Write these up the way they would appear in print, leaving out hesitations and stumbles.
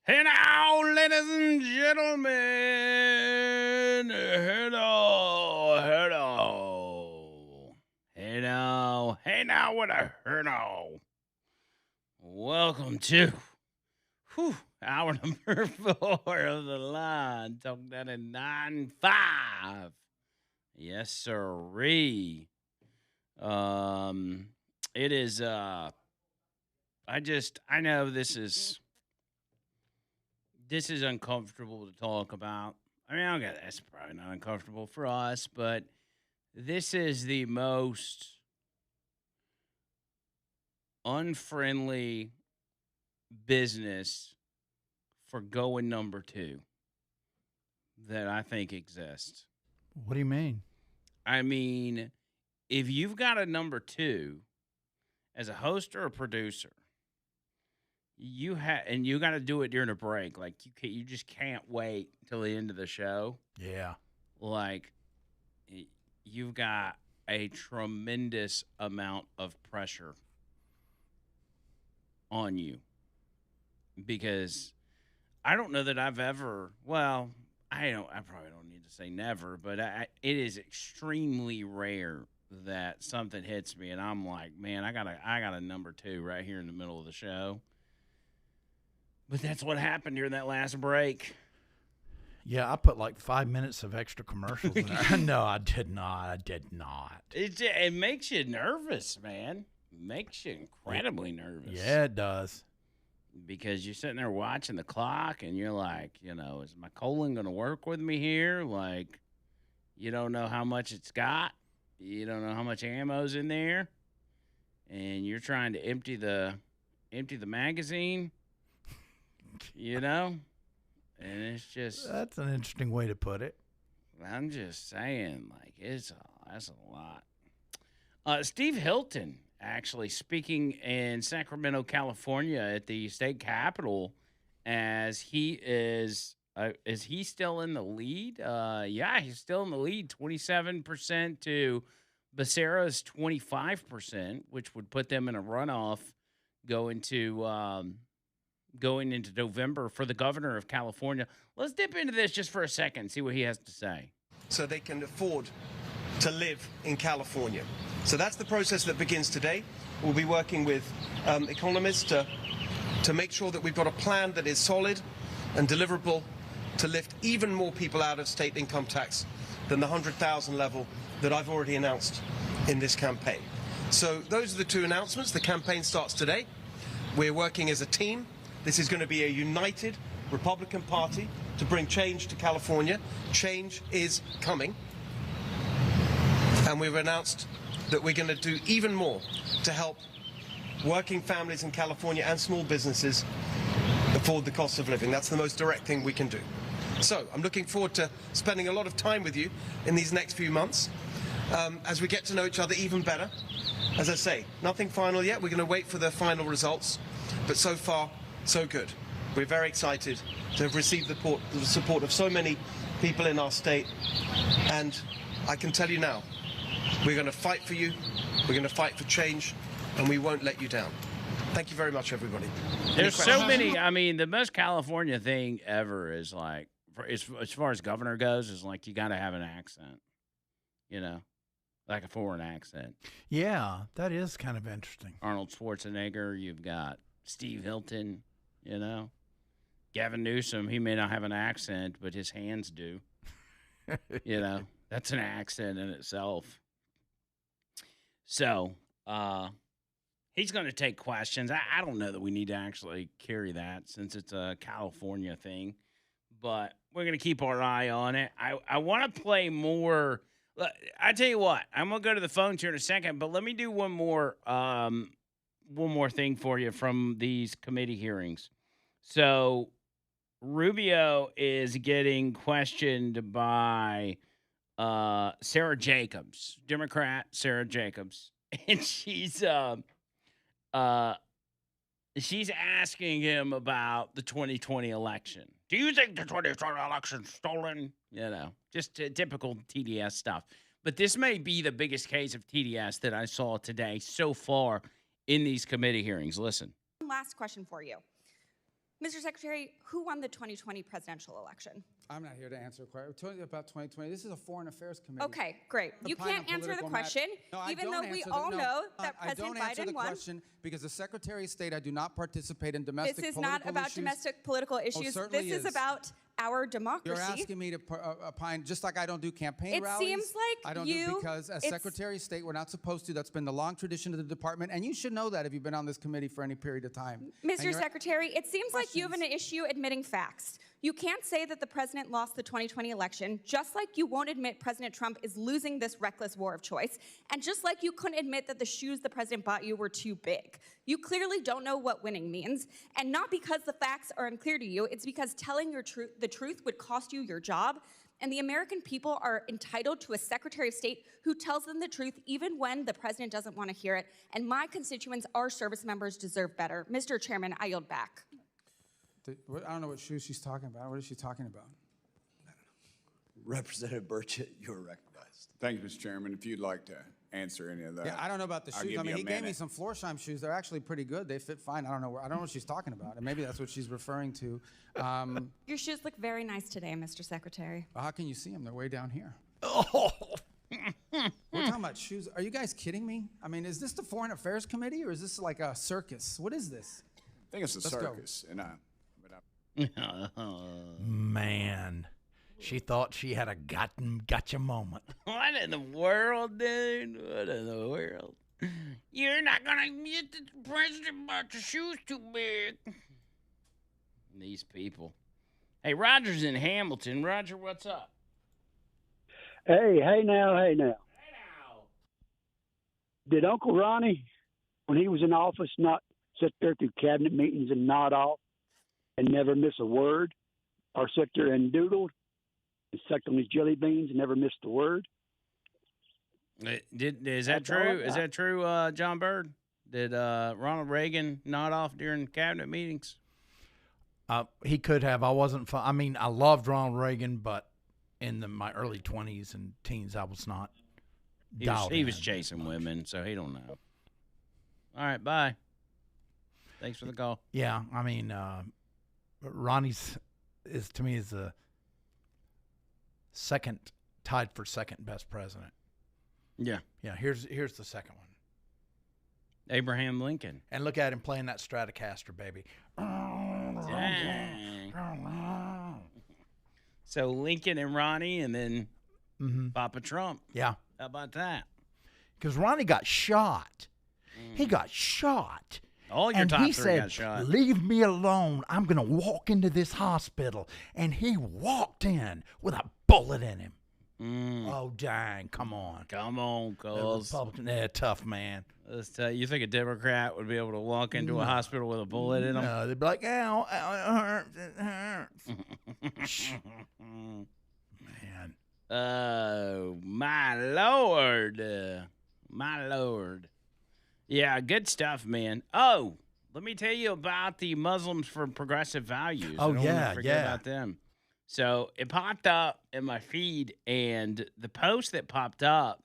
Hey now, ladies and gentlemen. Hello, hello. Hey now, what a hello. Welcome to hour number 4 of the line. Talk that at 9-5. Yes, sirree. It is I know this is uncomfortable to talk about. I mean, I don't get that's probably not uncomfortable for us, but this is the most unfriendly business for going number 2 that I think exists. What do you mean? I mean, if you've got a number 2 as a host or a producer, you got to do it during a break. Like you just can't wait till the end of the show. Yeah. Like you've got a tremendous amount of pressure on you because I don't know that I've ever, well, I probably don't need to say never, but it is extremely rare that something hits me and I'm like, man, I got a number 2 right here in the middle of the show. But that's what happened during that last break. Yeah, I put like 5 minutes of extra commercials in there. No, I did not. It makes you nervous, man. It makes you incredibly nervous. Yeah, it does. Because you're sitting there watching the clock and you're like, is my colon going to work with me here? Like, you don't know how much it's got. You don't know how much ammo's in there. And you're trying to empty the magazine. And it's just That's an interesting way to put it. I'm just saying, like that's a lot. Steve Hilton actually speaking in Sacramento, California, at the state capitol, as he is he still in the lead? Yeah, he's still in the lead, 27% to Becerra's 25%, which would put them in a runoff going into November for the governor of California. Let's dip into this just for a second, see what he has to say. So they can afford to live in California. So that's the process that begins today. We'll be working with economists to make sure that we've got a plan that is solid and deliverable to lift even more people out of state income tax than the 100,000 level that I've already announced in this campaign. So those are the two announcements. The campaign starts today. We're working as a team. This is going to be a united Republican Party to bring change to California. Change is coming. And we've announced that we're going to do even more to help working families in California and small businesses afford the cost of living. That's the most direct thing we can do. So I'm looking forward to spending a lot of time with you in these next few months as we get to know each other even better. As I say, nothing final yet. We're going to wait for the final results. But so far, so good. We're very excited to have received the support of so many people in our state. And I can tell you now, we're going to fight for you, we're going to fight for change, and we won't let you down. Thank you very much, everybody. There's so many, I mean, the most California thing ever is like, as far as governor goes, is like you got to have an accent, like a foreign accent. Yeah, that is kind of interesting. Arnold Schwarzenegger, you've got Steve Hilton, Gavin Newsom, he may not have an accent, but his hands do. That's an accent in itself. So, he's going to take questions. I don't know that we need to actually carry that since it's a California thing, but we're going to keep our eye on it. I want to play more. I tell you what, I'm going to go to the phones here in a second, but let me do one more thing for you from these committee hearings. So Rubio is getting questioned by Sarah Jacobs, Democrat Sarah Jacobs, and she's asking him about the 2020 election. Do you think the 2020 election's stolen? Just typical TDS stuff. But this may be the biggest case of TDS that I saw today so far in these committee hearings. Listen. Last question for you. Mr. Secretary, who won the 2020 presidential election? I'm not here to answer a question. We're talking about 2020. This is a Foreign Affairs Committee. Okay, great. You can't answer the question, even though we all know that President Biden won. I don't answer the question because the Secretary of State, I do not participate in domestic political issues. This is not about domestic political issues. Certainly this is about our democracy. You're asking me to opine, just like I don't do campaign rallies. It seems like I don't do because as Secretary of State, we're not supposed to. That's been the long tradition of the department, and you should know that if you've been on this committee for any period of time. Mr. Secretary, it seems like you have an issue admitting facts. You can't say that the president lost the 2020 election, just like you won't admit President Trump is losing this reckless war of choice, and just like you couldn't admit that the shoes the president bought you were too big. You clearly don't know what winning means, and not because the facts are unclear to you, it's because telling the truth would cost you your job, and the American people are entitled to a Secretary of State who tells them the truth even when the president doesn't want to hear it, and my constituents, our service members, deserve better. Mr. Chairman, I yield back. I don't know what shoes she's talking about. What is she talking about? Representative Burchett, you're recognized. Thank you, Mr. Chairman. If you'd like to answer any of that. Yeah, I don't know about the I'll shoes. give I mean, you a he gave me minute. some Florsheim shoes. They're actually pretty good. They fit fine. I don't know what she's talking about, and maybe that's what she's referring to. Your shoes look very nice today, Mr. Secretary. Well, how can you see them? They're way down here. Oh, We're talking about shoes. Are you guys kidding me? I mean, is this the Foreign Affairs Committee, or is this like a circus? What is this? I think it's a Let's go. circus, and man. She thought she had a gotcha moment. What in the world, dude? What in the world? You're not gonna get the president bought your shoes too big. These people. Hey, Roger's in Hamilton. Roger, what's up? Hey now. Hey now. Did Uncle Ronnie, when he was in office, not sit there through cabinet meetings and nod off and never miss a word? Or sit there and doodled and sucked on his jelly beans and never missed a word? Is that true? Is that true, John Byrd? Did Ronald Reagan nod off during cabinet meetings? He could have. I wasn't. I mean, I loved Ronald Reagan, but in my early 20s and teens, I was not. He was chasing women, so he don't know. All right, bye. Thanks for the call. Yeah, I mean, Ronnie's to me is the tied for second best president. Yeah. Yeah. Here's the second one. Abraham Lincoln. And look at him playing that Stratocaster, baby. Dang. So Lincoln and Ronnie, and then Papa Trump. Yeah. How about that? Because Ronnie got shot. He got shot. All your and top he three said, got shot. "Leave me alone. I'm going to walk into this hospital." And he walked in with a bullet in him. Oh, dang. Come on. Come on, The cuz. Republican, tough, man. Let's tell you, think a Democrat would be able to walk into a hospital with a bullet in them? They'd be like, ow, it hurts. Man. Oh, my Lord. My Lord. Yeah, good stuff, man. Oh, let me tell you about the Muslims for Progressive Values. Oh, I don't wanna yeah, forget yeah. about them. So it popped up in my feed, and the post that popped up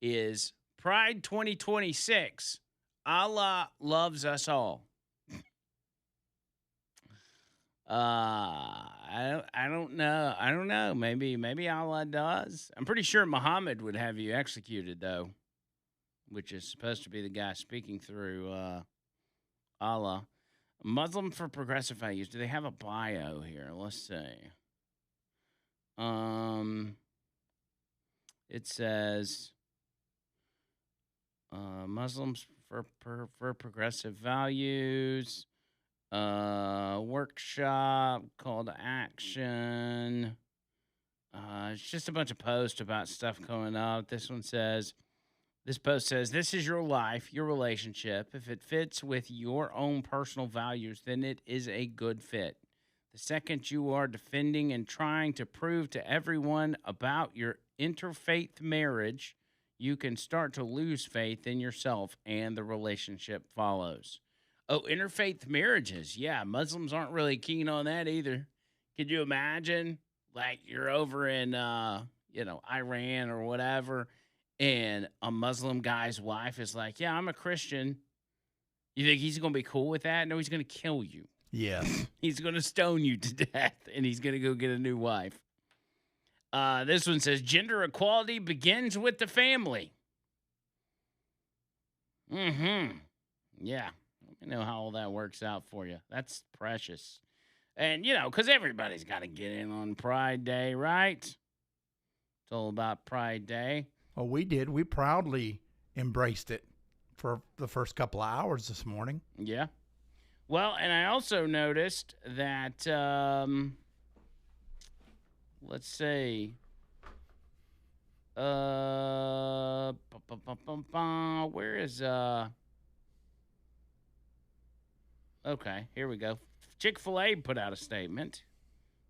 is Pride 2026. Allah loves us all. I don't know. I don't know. Maybe Allah does. I'm pretty sure Muhammad would have you executed, though, which is supposed to be the guy speaking through Allah. Muslim for Progressive Values. Do they have a bio here? Let's see. It says Muslims for Progressive Values. Workshop, call to action. It's just a bunch of posts about stuff coming up. This post says, "This is your life, your relationship. If it fits with your own personal values, then it is a good fit. The second you are defending and trying to prove to everyone about your interfaith marriage, you can start to lose faith in yourself, and the relationship follows." Oh, interfaith marriages. Yeah, Muslims aren't really keen on that either. Could you imagine, like, you're over in, Iran or whatever, and a Muslim guy's wife is like, "Yeah, I'm a Christian." You think he's going to be cool with that? No, he's going to kill you. Yes. He's going to stone you to death, and he's going to go get a new wife. This one says, gender equality begins with the family. Mm-hmm. Yeah. Let me know how all that works out for you. That's precious. And, because everybody's got to get in on Pride Day, right? It's all about Pride Day. Well, we did. We proudly embraced it for the first couple of hours this morning. Yeah. Well, and I also noticed that, let's see, where is, okay, here we go. Chick-fil-A put out a statement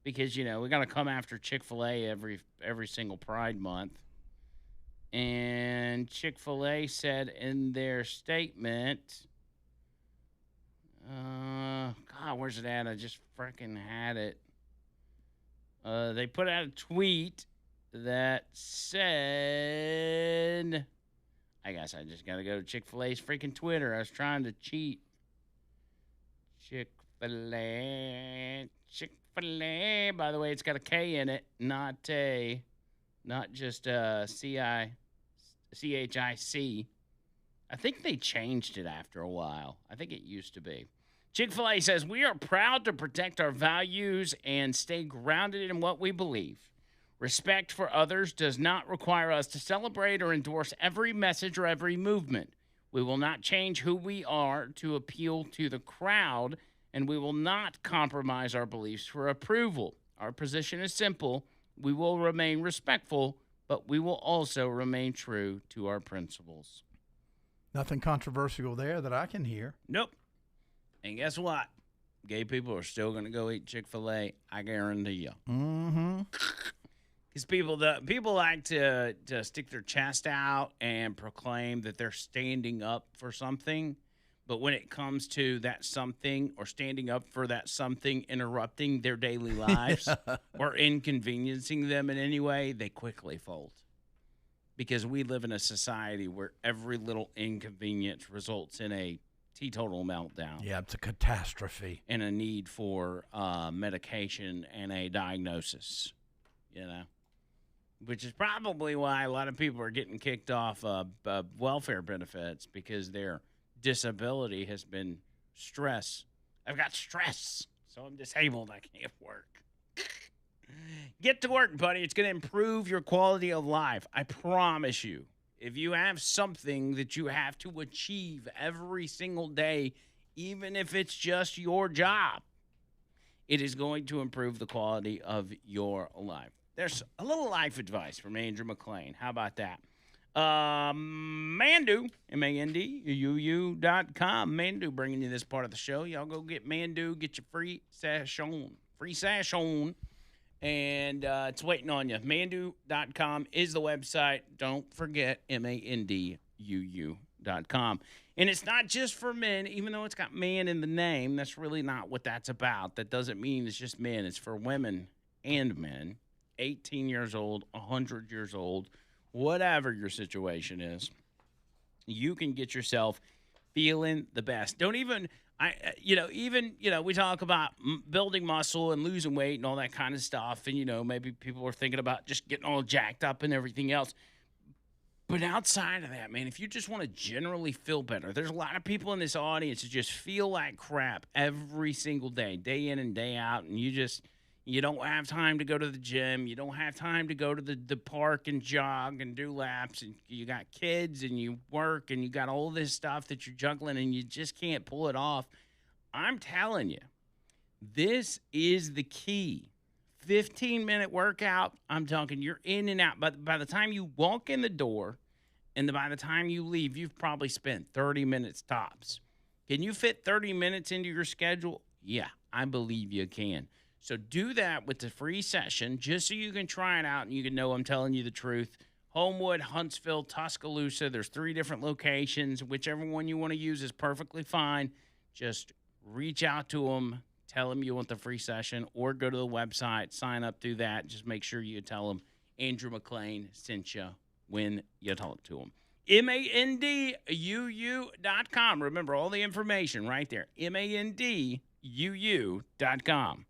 because, we got to come after Chick-fil-A every single Pride Month. And Chick-fil-A said in their statement, God, where's it at? I just freaking had it. They put out a tweet that said, I guess I just got to go to Chick-fil-A's freaking Twitter. I was trying to cheat. Chick-fil-A. By the way, it's got a K in it, not just C-H-I-C. I think they changed it after a while. I think it used to be. Chick-fil-A says, we are proud to protect our values and stay grounded in what we believe. Respect for others does not require us to celebrate or endorse every message or every movement. We will not change who we are to appeal to the crowd, and we will not compromise our beliefs for approval. Our position is simple. We will remain respectful, but we will also remain true to our principles. Nothing controversial there that I can hear. Nope. And guess what? Gay people are still going to go eat Chick-fil-A. I guarantee you. Mm-hmm. Because people like to stick their chest out and proclaim that they're standing up for something. But when it comes to that something or standing up for that something interrupting their daily lives or inconveniencing them in any way, they quickly fold. Because we live in a society where every little inconvenience results in a teetotal meltdown. Yeah, it's a catastrophe. And a need for medication and a diagnosis, Which is probably why a lot of people are getting kicked off welfare benefits because their disability has been stress. I've got stress, so I'm disabled. I can't work. Get to work, buddy. It's going to improve your quality of life. I promise you. If you have something that you have to achieve every single day, even if it's just your job, it is going to improve the quality of your life. There's a little life advice from Andrew Mclain. How about that? Mandu, MANDUU.com. Mandu bringing you this part of the show. Y'all go get Mandu, get your free sash on. Free sash on. And it's waiting on you. Mandu.com is the website. Don't forget, MANDUU.com. And it's not just for men, even though it's got man in the name. That's really not what that's about. That doesn't mean it's just men. It's for women and men. 18 years old, 100 years old, whatever your situation is. You can get yourself feeling the best. Don't even... we talk about building muscle and losing weight and all that kind of stuff. And, maybe people are thinking about just getting all jacked up and everything else. But outside of that, man, if you just want to generally feel better, there's a lot of people in this audience that just feel like crap every single day in and day out. And you don't have time to go to the gym. You don't have time to go to the park and jog and do laps. And you got kids and you work and you got all this stuff that you're juggling and you just can't pull it off. I'm telling you, this is the key. 15-minute workout, I'm talking you're in and out. But by the time you walk in the door and by the time you leave, you've probably spent 30 minutes tops. Can you fit 30 minutes into your schedule? Yeah, I believe you can. So do that with the free session just so you can try it out and you can know I'm telling you the truth. Homewood, Huntsville, Tuscaloosa. There's 3 different locations. Whichever one you want to use is perfectly fine. Just reach out to them. Tell them you want the free session or go to the website, sign up through that. Just make sure you tell them Andrew Mclain sent you when you talk to him. MANDUU.com. Remember all the information right there. MANDUU.com. UU.com.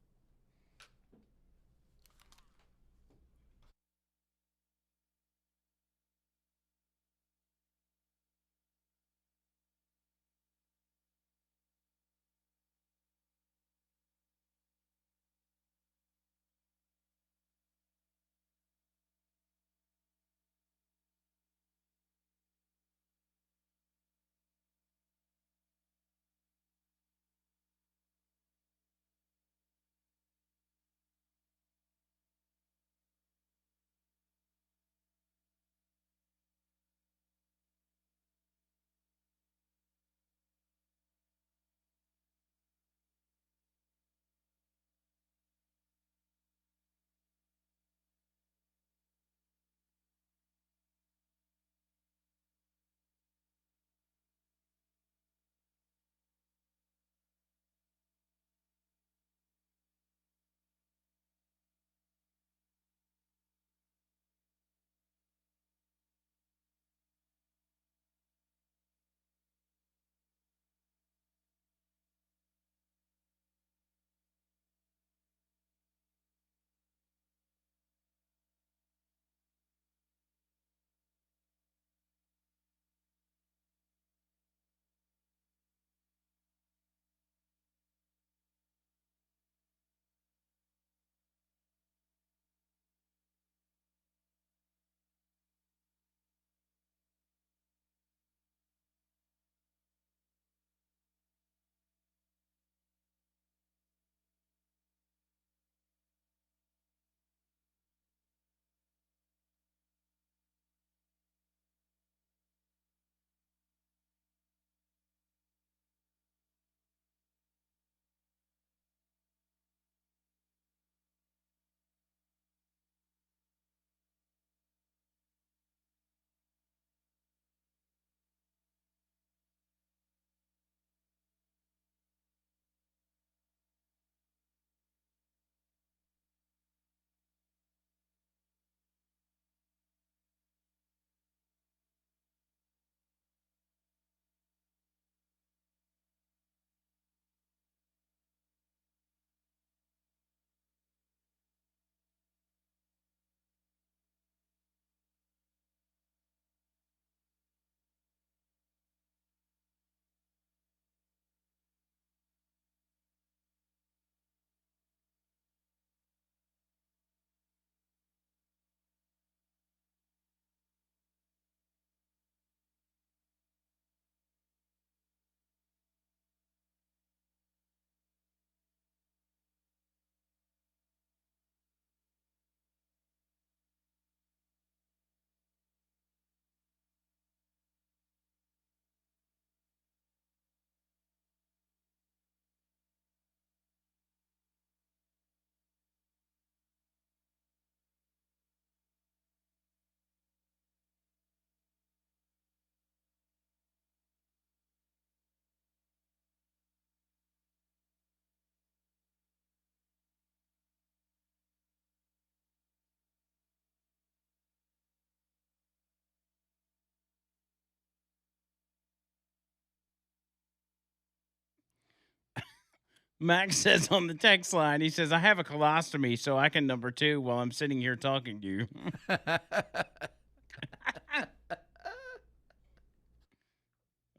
Max says on the text line, he says, I have a colostomy, so I can number 2 while I'm sitting here talking to you. I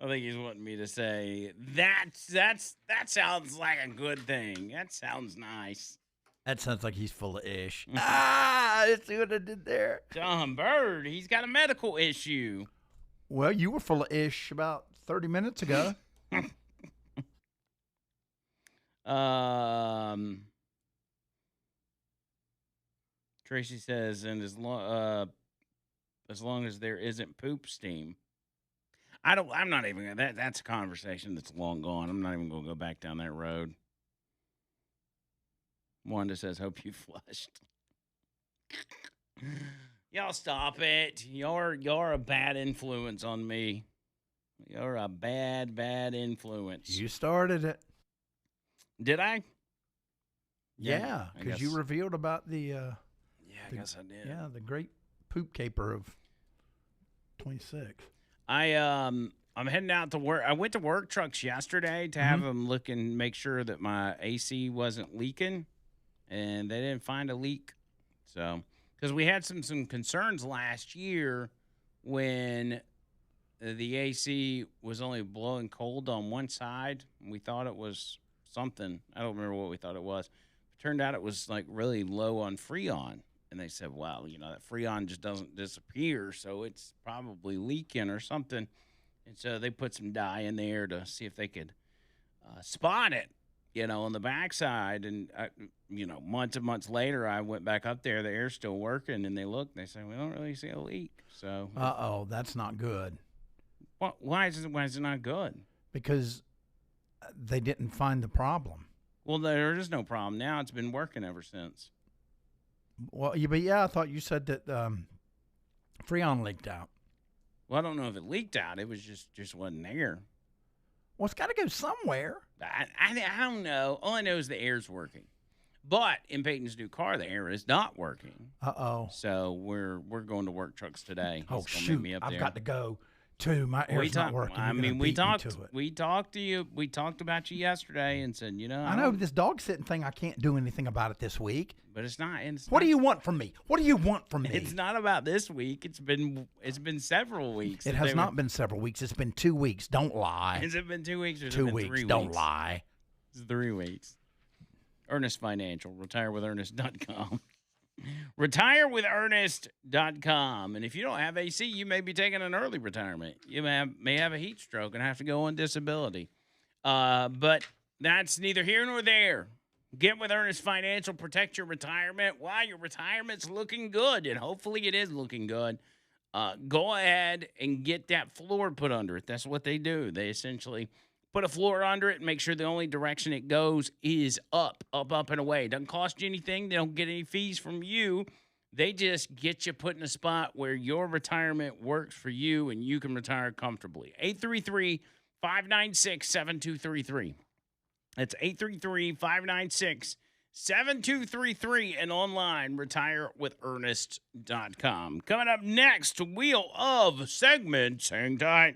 think he's wanting me to say, that sounds like a good thing. That sounds nice. That sounds like he's full of ish. I see what I did there. John Bird, he's got a medical issue. Well, you were full of ish about 30 minutes ago. Tracy says, and as long as there isn't poop steam. I'm not even gonna, that's a conversation that's long gone. I'm not even gonna go back down that road. Wanda says, hope you flushed. Y'all stop it. You're a bad influence on me. You're a bad influence. You started it. Did I? Yeah, because you revealed about the I guess I did. Yeah, the great poop caper of 26. I I'm heading out to work. I went to Work Trucks yesterday to have them look and make sure that my AC wasn't leaking, and they didn't find a leak. So, because we had some concerns last year when the AC was only blowing cold on one side. We thought it was something. I don't remember what we thought it was. It turned out it was like really low on Freon. And they said, well, that Freon just doesn't disappear, so it's probably leaking or something. And so they put some dye in there to see if they could spot it, on the backside. And, months and months later, I went back up there. The air's still working, and they looked, and they said, we don't really see a leak. So, that's not good. Why is it not good? Because they didn't find the problem. Well, there is no problem now. It's been working ever since. Well, I thought you said that Freon leaked out. Well, I don't know if it leaked out. It was just wasn't there. Well, it's got to go somewhere. I don't know. All I know is the air's working. But in Peyton's new car, the air is not working. Uh-oh. So we're going to Work Trucks today. Oh, He's gonna shoot. meet me up I've there. got to go, too. My air's not working. We talked to you. We talked about you yesterday and said, I know this dog sitting thing, I can't do anything about it this week. But it's not. What do you want from me? What do you want from me? It's not about this week. It's been several weeks. It has not been several weeks. It's been 2 weeks. Don't lie. Has it been 2 weeks or 2 been weeks. 3 weeks? Don't lie. It's 3 weeks. Earnest Financial. RetireWithEarnest.com. RetireWithEarnest.com. And if you don't have AC, you may be taking an early retirement. You may have a heat stroke and have to go on disability. But that's neither here nor there. Get with Earnest Financial. Protect your retirement while your retirement's looking good, and hopefully it is looking good. Go ahead and get that floor put under it. That's what they do. They essentially put a floor under it and make sure the only direction it goes is up, and away. It doesn't cost you anything. They don't get any fees from you. They just get you put in a spot where your retirement works for you and you can retire comfortably. 833-596-7233. That's 833-596-7233 and online, retirewithernest.com. Coming up next, Wheel of Segments. Hang tight.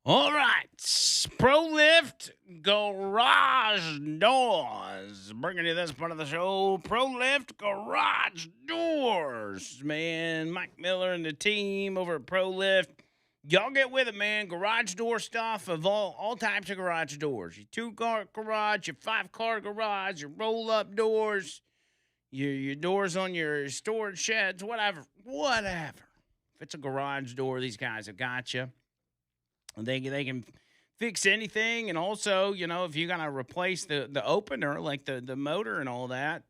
All right. ProLift Garage Doors. Bringing you this part of the show. ProLift Garage Doors. Man, Mike Miller and the team over at ProLift. Y'all get with it, man. Garage door stuff of all types of garage doors. Your 2-car garage, your 5-car garage, your roll-up doors, your doors on your storage sheds, whatever. If it's a garage door, these guys have got you. They can fix anything, and also, if you gotta replace the opener, like the motor and all that,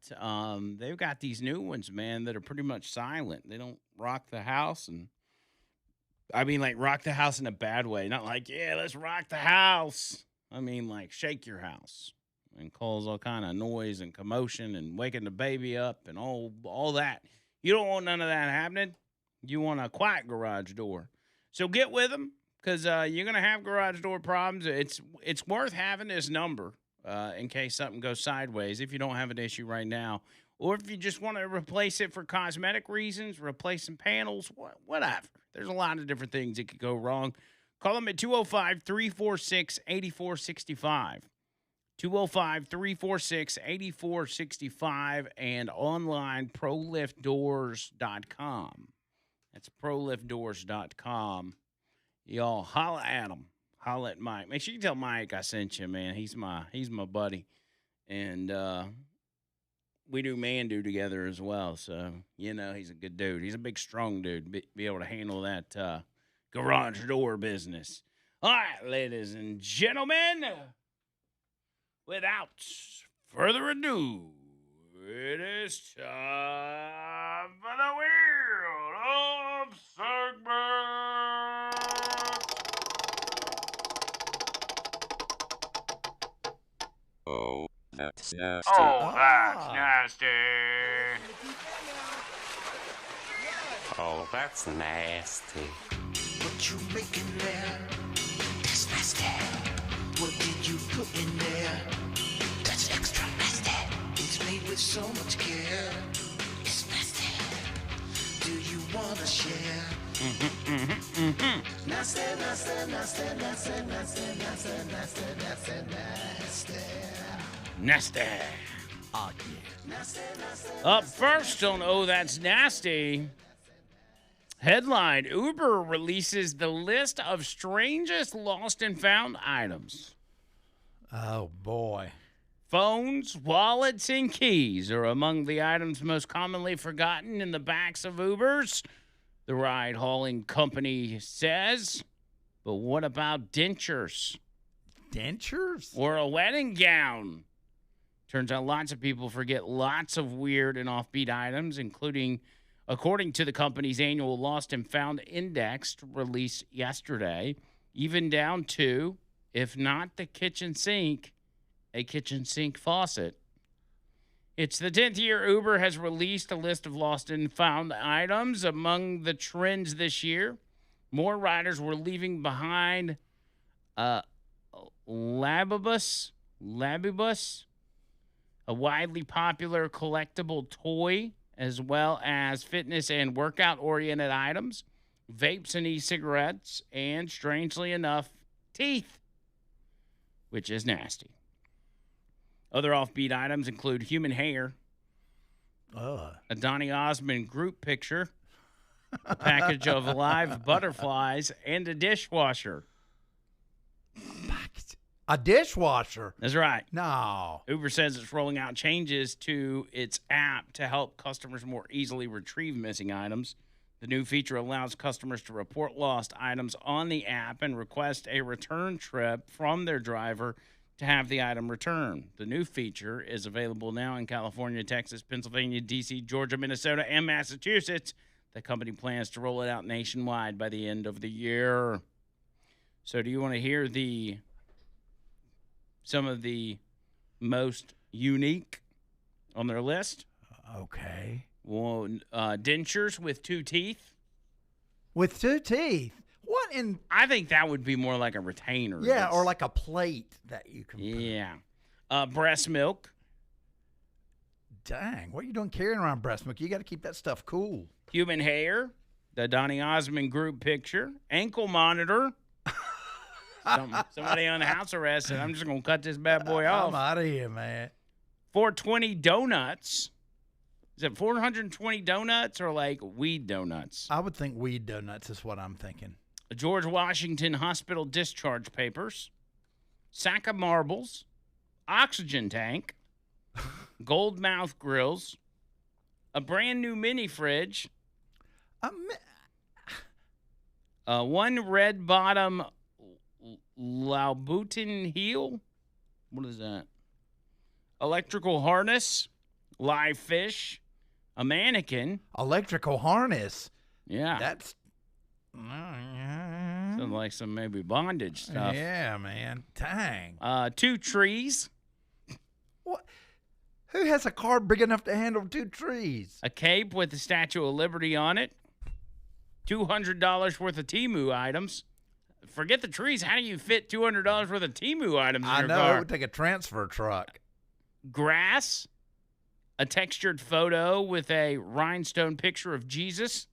they've got these new ones, man, that are pretty much silent. They don't rock the house, and I mean, like, rock the house in a bad way, not like, yeah, let's rock the house. I mean, like, shake your house and cause all kind of noise and commotion and waking the baby up and all that. You don't want none of that happening. You want a quiet garage door. So get with them. Because you're going to have garage door problems. It's worth having this number in case something goes sideways if you don't have an issue right now. Or if you just want to replace it for cosmetic reasons, replace some panels, whatever. There's a lot of different things that could go wrong. Call them at 205-346-8465. 205-346-8465 and online proliftdoors.com. That's proliftdoors.com. Y'all holla at him. Holla at Mike. Make sure you tell Mike I sent you, man. He's my buddy. And we do together as well. So, he's a good dude. He's a big, strong dude. Be able to handle that garage door business. All right, ladies and gentlemen, without further ado, it is time for the Wheel of Segment. Oh, that's nasty. Oh, that's nasty. Oh, that's nasty. What you making there? That's nasty. What did you put in there? That's extra nasty. It's made with so much care. It's nasty. Do you wanna share? Nasty, nasty, nasty, nasty, nasty, nasty, nasty, nasty, nasty. Nasty. Oh, yeah. Up first on Oh, That's Nasty. Headline, Uber releases the list of strangest lost and found items. Oh, boy. Phones, wallets, and keys are among the items most commonly forgotten in the backs of Ubers, the ride-hauling company says. But what about dentures? Dentures? Or a wedding gown? Turns out lots of people forget lots of weird and offbeat items, including, according to the company's annual Lost and Found Index released yesterday, even down to, if not the kitchen sink, a kitchen sink faucet. It's the 10th year Uber has released a list of lost and found items. Among the trends this year, more riders were leaving behind Labibus, a widely popular collectible toy, as well as fitness and workout-oriented items, vapes and e-cigarettes, and, strangely enough, teeth, which is nasty. Other offbeat items include human hair, a Donny Osmond group picture, a package of live butterflies, and a dishwasher. A dishwasher? That's right. No. Uber says it's rolling out changes to its app to help customers more easily retrieve missing items. The new feature allows customers to report lost items on the app and request a return trip from their driver to have the item returned. The new feature is available now in California, Texas, Pennsylvania, D.C., Georgia, Minnesota, and Massachusetts. The company plans to roll it out nationwide by the end of the year. So do you want to hear some of the most unique on their list? Okay. Well, dentures with 2 teeth. With 2 teeth? What in? I think that would be more like a retainer. Yeah, or like a plate that you can Yeah. Breast milk. Dang, what are you doing carrying around breast milk? You got to keep that stuff cool. Human hair. The Donny Osmond group picture. Ankle monitor. Somebody on house arrest, and I'm just going to cut this bad boy off. I'm out of here, man. 420 donuts. Is it 420 donuts or like weed donuts? I would think weed donuts is what I'm thinking. George Washington Hospital discharge papers. Sack of marbles. Oxygen tank. Gold mouth grills. A brand new mini fridge. One red bottom Louboutin heel. What is that? Electrical harness. Live fish. A mannequin. Electrical harness. Yeah. That's sounds like some maybe bondage stuff. Yeah, man. Dang. 2 trees. What? Who has a car big enough to handle 2 trees? A cape with the Statue of Liberty on it. $200 worth of Temu items. Forget the trees. How do you fit $200 worth of Temu items in your I know. car? It would take a transfer truck. Grass. A textured photo with a rhinestone picture of Jesus.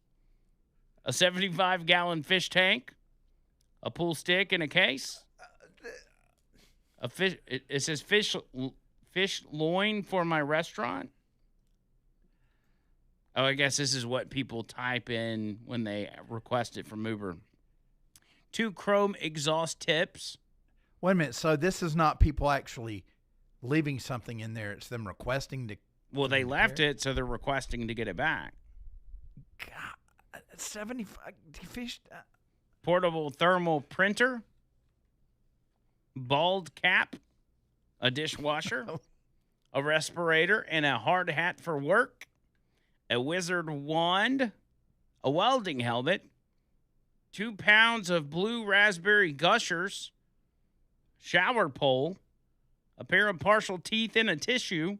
A 75-gallon fish tank. A pool stick in a case. A fish. It says fish loin for my restaurant. Oh, I guess this is what people type in when they request it from Uber. 2 chrome exhaust tips. Wait a minute. So this is not people actually leaving something in there. It's them requesting to. Well, they left it, so they're requesting to get it back. God, 75 fish. Portable thermal printer. Bald cap. A dishwasher. A respirator and a hard hat for work. A wizard wand. A welding helmet. 2 pounds of blue raspberry gushers. Shower pole. A pair of partial teeth in a tissue.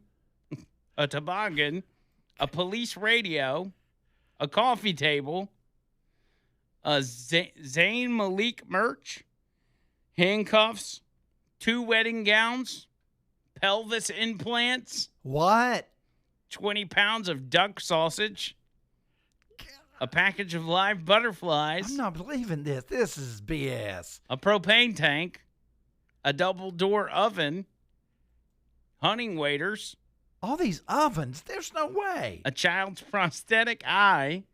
A toboggan. A police radio. A coffee table. A Zayn Malik merch. Handcuffs. 2 wedding gowns. Pelvis implants. What? 20 pounds of duck sausage. A package of live butterflies. I'm not believing this. This is BS. A propane tank. A double door oven. Hunting waders. All these ovens. There's no way. A child's prosthetic eye.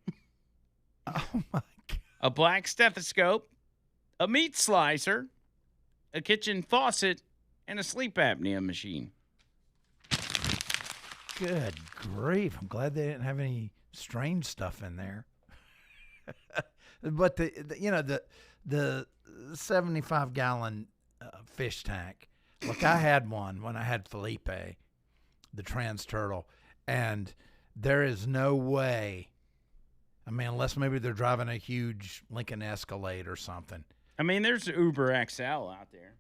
Oh, my God. A black stethoscope. A meat slicer. A kitchen faucet. And a sleep apnea machine. Good grief. I'm glad they didn't have any strange stuff in there. But the 75-gallon fish tank. Look, I had one when I had Felipe, the trans turtle, and there is no way. I mean, unless maybe they're driving a huge Lincoln Escalade or something. I mean, there's Uber XL out there.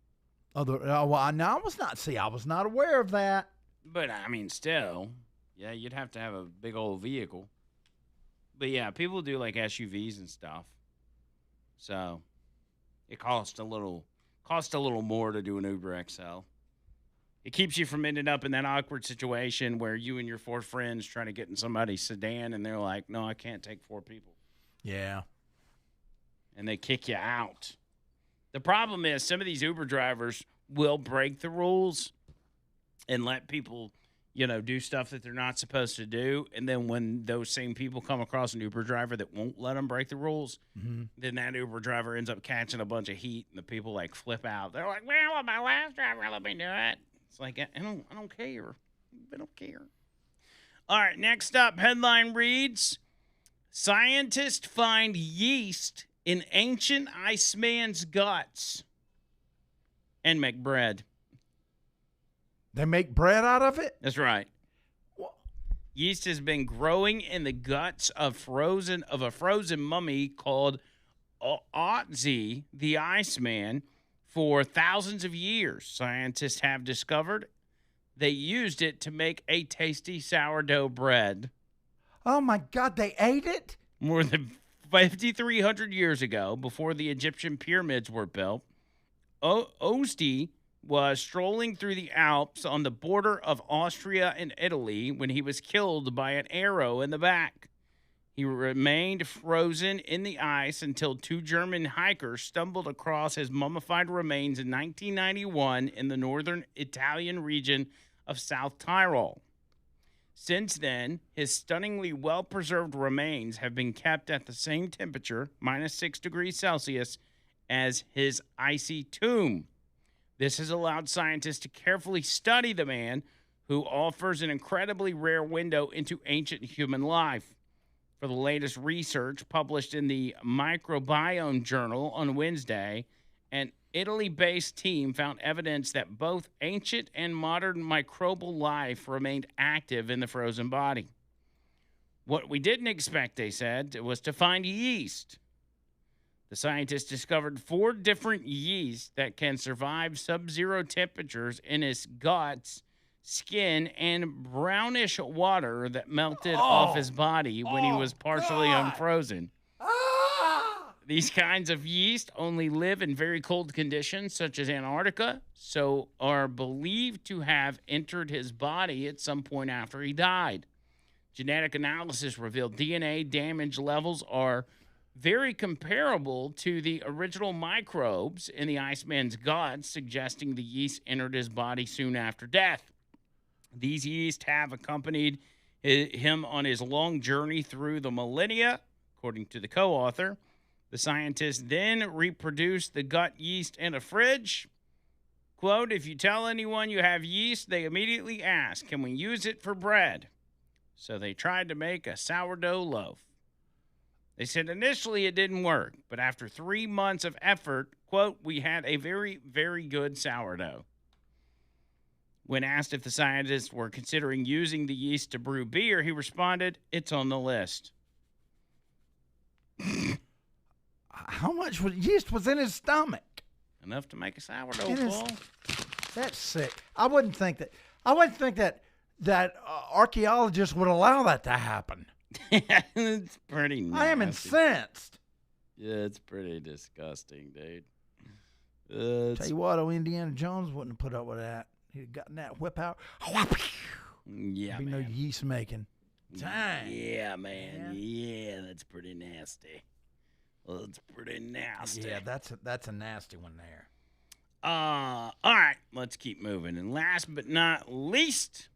I was not aware of that. But, I mean, still, yeah, you'd have to have a big old vehicle. But, yeah, people do, like, SUVs and stuff. So, it costs a little more to do an Uber XL. It keeps you from ending up in that awkward situation where you and your 4 friends trying to get in somebody's sedan, and they're like, no, I can't take 4 people. Yeah. And they kick you out. The problem is some of these Uber drivers will break the rules and let people, do stuff that they're not supposed to do. And then when those same people come across an Uber driver that won't let them break the rules, then that Uber driver ends up catching a bunch of heat, and the people, like, flip out. They're like, well, my last driver let me do it. It's like, I don't care. I don't care. All right, next up, headline reads, scientists find yeast in ancient Iceman's guts and make bread. They make bread out of it? That's right. What? Yeast has been growing in the guts of a frozen mummy called Otzi, the Iceman, for thousands of years. Scientists have discovered they used it to make a tasty sourdough bread. Oh, my God, they ate it? More than 5,300 years ago, before the Egyptian pyramids were built, Osti was strolling through the Alps on the border of Austria and Italy when he was killed by an arrow in the back. He remained frozen in the ice until 2 German hikers stumbled across his mummified remains in 1991 in the northern Italian region of South Tyrol. Since then, his stunningly well-preserved remains have been kept at the same temperature, -6 degrees Celsius, as his icy tomb. This has allowed scientists to carefully study the man, who offers an incredibly rare window into ancient human life. For the latest research published in the Microbiome Journal on Wednesday, an Italy-based team found evidence that both ancient and modern microbial life remained active in the frozen body. What we didn't expect, they said, was to find yeast. The scientists discovered 4 different yeasts that can survive sub-zero temperatures in his guts, skin, and brownish water that melted off his body when he was partially unfrozen. These kinds of yeast only live in very cold conditions, such as Antarctica, so are believed to have entered his body at some point after he died. Genetic analysis revealed DNA damage levels are very comparable to the original microbes in the Iceman's gut, suggesting the yeast entered his body soon after death. These yeast have accompanied him on his long journey through the millennia, according to the co-author. The scientists then reproduced the gut yeast in a fridge. Quote, if you tell anyone you have yeast, they immediately ask, can we use it for bread? So they tried to make a sourdough loaf. They said initially it didn't work, but after 3 months of effort, quote, we had a very, very good sourdough. When asked if the scientists were considering using the yeast to brew beer, he responded, it's on the list. How much yeast was in his stomach? Enough to make a sourdough, Paul. That's sick. I wouldn't think that archaeologists would allow that to happen. It's pretty nasty. I am incensed. Yeah, it's pretty disgusting, dude. Tell you what, Indiana Jones wouldn't have put up with that. He'd have gotten that whip out. Yeah, There'd be no yeast making. Dang. Yeah, man. Yeah, that's pretty nasty. Well, it's pretty nasty. Yeah, that's a nasty one there. All right, let's keep moving. And last but not least,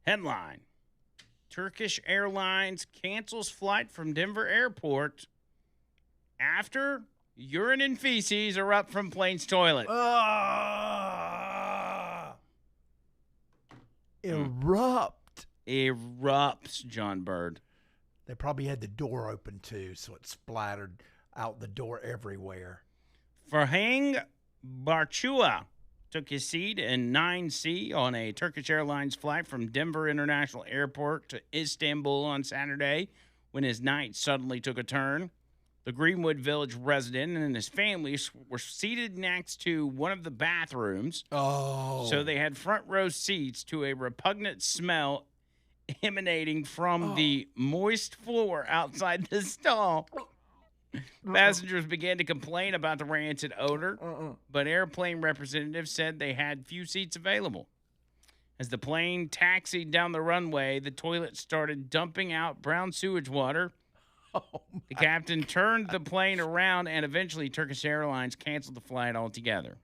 headline. Turkish Airlines cancels flight from Denver Airport after urine and feces erupt from plane's toilet. Erupt. Erupts, John Bird. They probably had the door open too, so it splattered out the door everywhere. Farhang Barchua took his seat in 9C on a Turkish Airlines flight from Denver International Airport to Istanbul on Saturday when his night suddenly took a turn. The Greenwood Village resident and his family were seated next to one of the bathrooms. Oh. So they had front row seats to a repugnant smell emanating from the moist floor outside the stall. Passengers began to complain about the rancid odor, but airplane representatives said they had few seats available. As the plane taxied down the runway, the toilet started dumping out brown sewage water. The captain turned the plane around, and eventually Turkish Airlines canceled the flight altogether.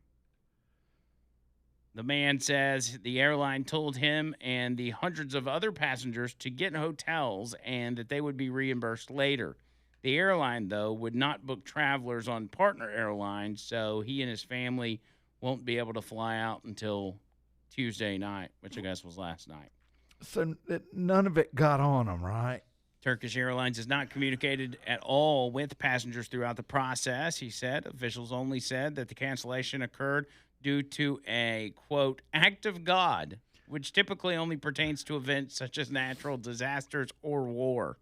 The man says the airline told him and the hundreds of other passengers to get in hotels and that they would be reimbursed later. The airline, though, would not book travelers on partner airlines, so he and his family won't be able to fly out until Tuesday night, which I guess was last night. So none of it got on them, right? Turkish Airlines has not communicated at all with passengers throughout the process, he said. Officials only said that the cancellation occurred due to a, quote, act of God, which typically only pertains to events such as natural disasters or war.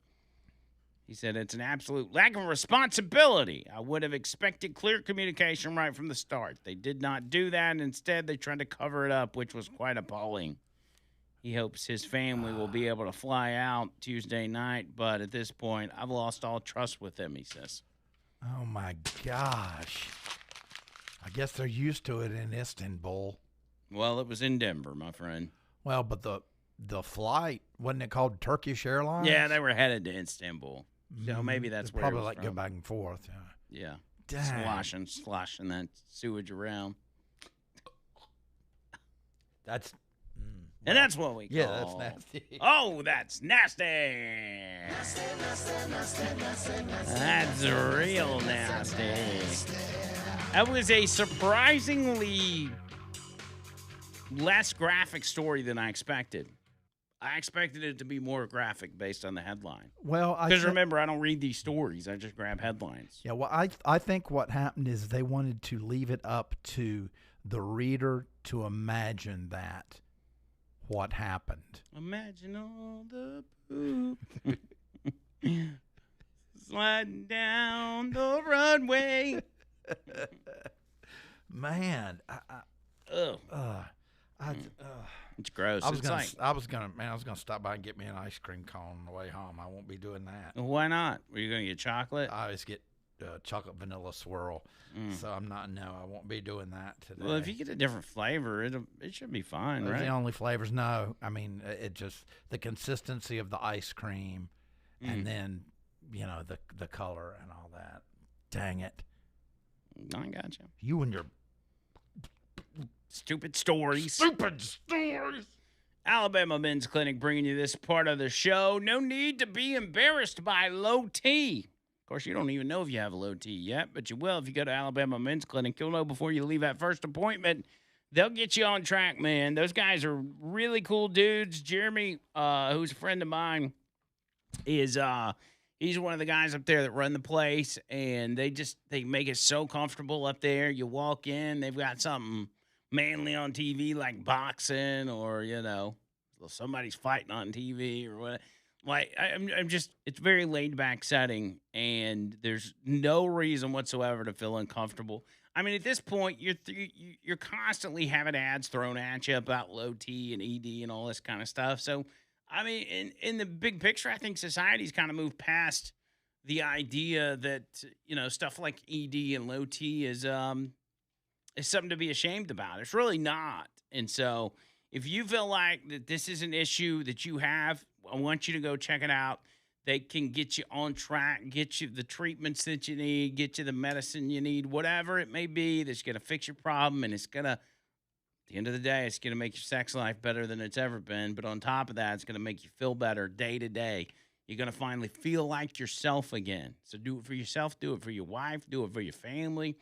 He said, it's an absolute lack of responsibility. I would have expected clear communication right from the start. They did not do that. Instead, they tried to cover it up, which was quite appalling. He hopes his family will be able to fly out Tuesday night, but at this point, I've lost all trust with them, he says. Oh, my gosh. I guess they're used to it in Istanbul. Well, it was in Denver, my friend. Well, but the flight, wasn't it called Turkish Airlines? Yeah, they were headed to Istanbul. So maybe that's They where probably it was like from. go back and forth. Yeah. Dang. Sloshing that sewage around. That's And that's what we call. yeah, that's nasty. Oh, that's nasty. That's real nasty. That was a surprisingly less graphic story than I expected. I expected it to be more graphic based on the headline. Well, Because remember, I don't read these stories. I just grab headlines. Yeah, well, I think what happened is they wanted to leave it up to the reader to imagine that what happened. Imagine all the poop sliding down the runway. Man, It's gross. I was gonna stop by and get me an ice cream cone on the way home. I won't be doing that. Why not? Were you going to get chocolate? I always get chocolate vanilla swirl, so I won't be doing that today. Well, if you get a different flavor, it should be fine, Those are right? the only flavors. No, I mean it just the consistency of the ice cream, and then the color and all that. Dang it! I got you. You and your Stupid stories. stupid stories. Alabama Men's Clinic bringing you this part of the show. No need to be embarrassed by low T. Of course, you don't even know if you have low T yet, but you will if you go to Alabama Men's Clinic. You'll know before you leave that first appointment. They'll get you on track, man. Those guys are really cool dudes. Jeremy, who's a friend of mine, is he's one of the guys up there that run the place, and they make it so comfortable up there. You walk in, they've got something manly on TV like boxing or, somebody's fighting on TV or what. Like, I'm just, it's a very laid back setting, and there's no reason whatsoever to feel uncomfortable. I mean, at this point, you're constantly having ads thrown at you about low T and ED and all this kind of stuff. So, I mean, in the big picture, I think society's kind of moved past the idea that, stuff like ED and low T is something to be ashamed about. It's really not. And so if you feel like that this is an issue that you have, I want you to go check it out. They can get you on track, get you the treatments that you need, get you the medicine you need, whatever it may be that's going to fix your problem. And it's going to, at the end of the day, it's going to make your sex life better than it's ever been. But on top of that, it's going to make you feel better day to day. You're going to finally feel like yourself again. So do it for yourself. Do it for your wife. Do it for your family.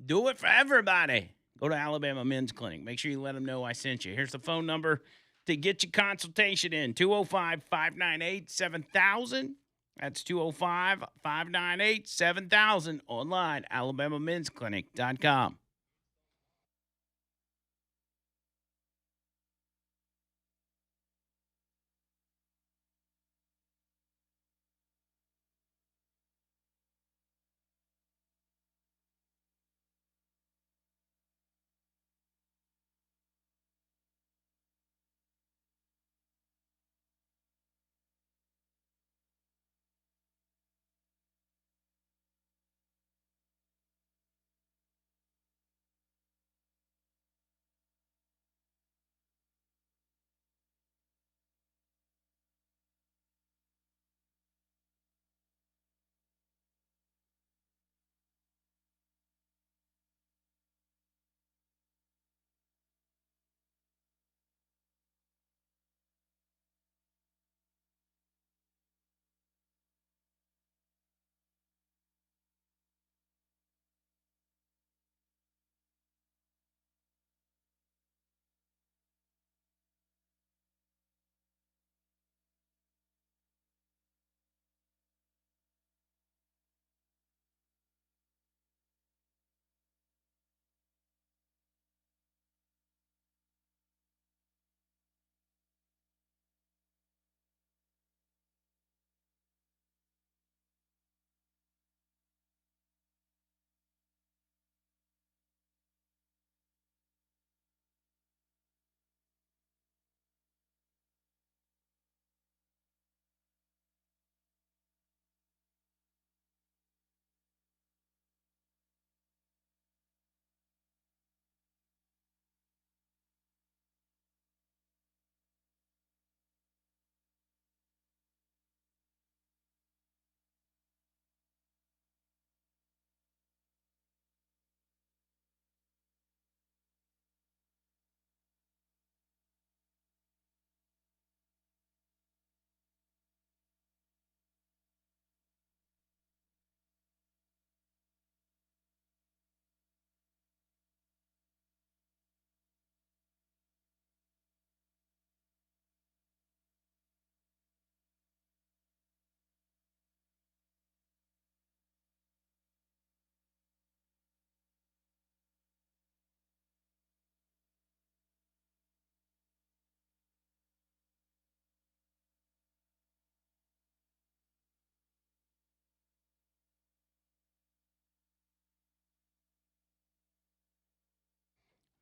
Do it for everybody. Go to Alabama Men's Clinic. Make sure you let them know I sent you. Here's the phone number to get your consultation in. 205-598-7000. That's 205-598-7000. Online, alabamamensclinic.com.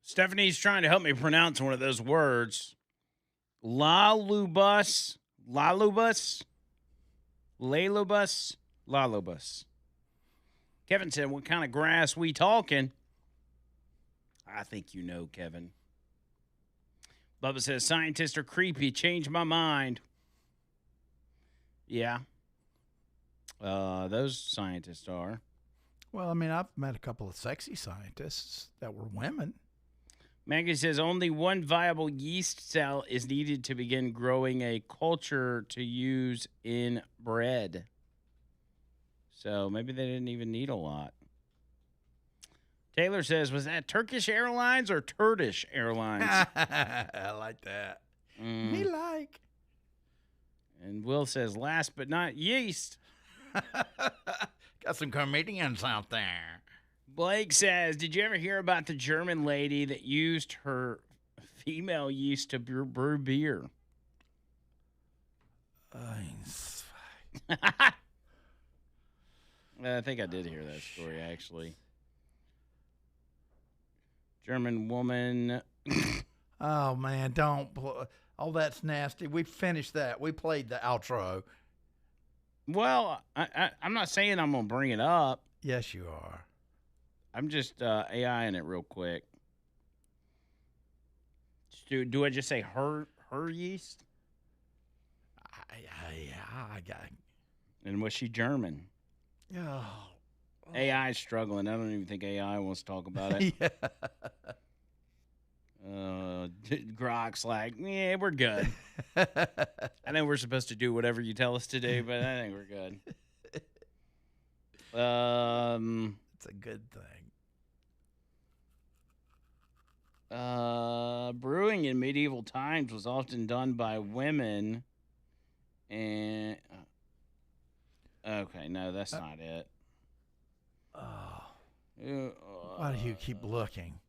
Stephanie's trying to help me pronounce one of those words. Lalubus. Kevin said, what kind of grass we talking? I think you know, Kevin. Bubba says, scientists are creepy. Changed my mind. Yeah. Those scientists are. Well, I mean, I've met a couple of sexy scientists that were women. Maggie says, only one viable yeast cell is needed to begin growing a culture to use in bread. So maybe they didn't even need a lot. Taylor says, was that Turkish Airlines or Turdish Airlines? I like that. Me like. And Will says, last but not yeast. Got some comedians out there. Blake says, did you ever hear about the German lady that used her female yeast to brew beer? I think I did hear that story, actually. German woman. Oh, man, don't. Oh, that's nasty. We finished that. We played the outro. Well, I'm not saying I'm going to bring it up. Yes, you are. I'm just AIing it real quick. Do I just say her yeast? Yeah, I got it. And was she German? Oh. AI is struggling. I don't even think AI wants to talk about it. Yeah. Grok's like, yeah, we're good. I know we're supposed to do whatever you tell us to do, but I think we're good. It's a good thing. Brewing in medieval times was often done by women. And okay, no, that's not it. Why do you keep looking?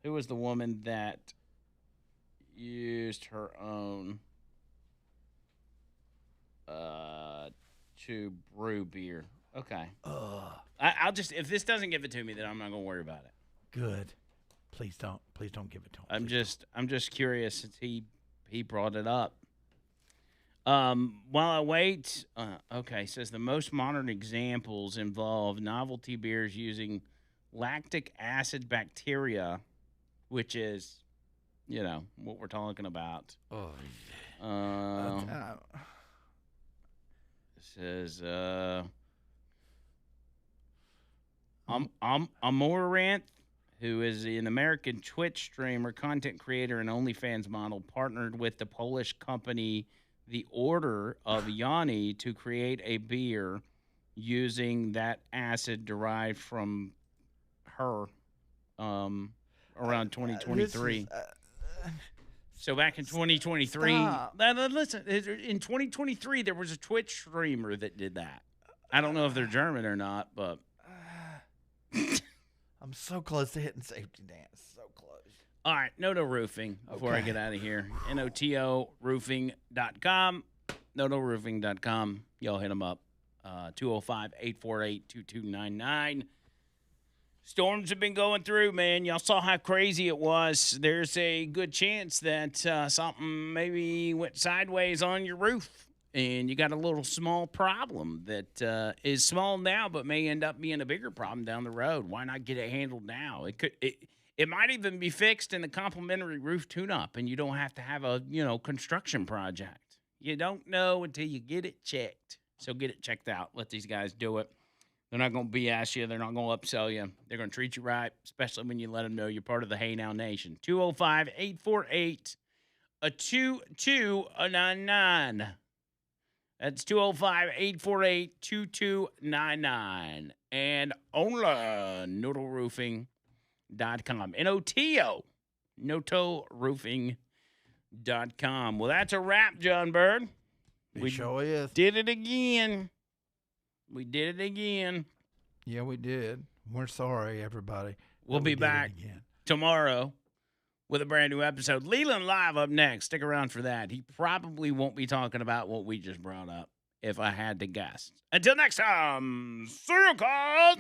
Who was the woman that used her own to brew beer? Okay. I'll just, if this doesn't give it to me, then I'm not gonna worry about it. Good. Please don't give it to him. I'm just curious since he brought it up. While I wait, okay, says the most modern examples involve novelty beers using lactic acid bacteria, which is, what we're talking about. It says, Amaranth, who is an American Twitch streamer, content creator, and OnlyFans model, partnered with the Polish company The Order of Yanni to create a beer using that acid derived from her around 2023. So back in 2023, listen, in 2023, there was a Twitch streamer that did that. I don't know if they're German or not, but I'm so close to hitting safety dance. So close. All right, Noto Roofing, before I get out of here. NOTOroofing.com. NOTOroofing.com. Y'all hit them up. 205-848-2299. Storms have been going through, man. Y'all saw how crazy it was. There's a good chance that something maybe went sideways on your roof, and you got a little small problem that is small now but may end up being a bigger problem down the road. Why not get it handled now? It might even be fixed in the complimentary roof tune-up, and you don't have to have a, construction project. You don't know until you get it checked. So get it checked out. Let these guys do it. They're not going to BS you. They're not going to upsell you. They're going to treat you right, especially when you let them know you're part of the Hey Now Nation. 205-848-2299. That's 205-848-2299. And only NOTOroofing.com. N-O-T-O. NOTOroofing.com. Well, that's a wrap, John Bird. We sure is. Did it again. We did it again. Yeah, we did. We're sorry, everybody. We'll be back tomorrow with a brand new episode. Leland Live up next. Stick around for that. He probably won't be talking about what we just brought up, if I had to guess. Until next time, see you, guys.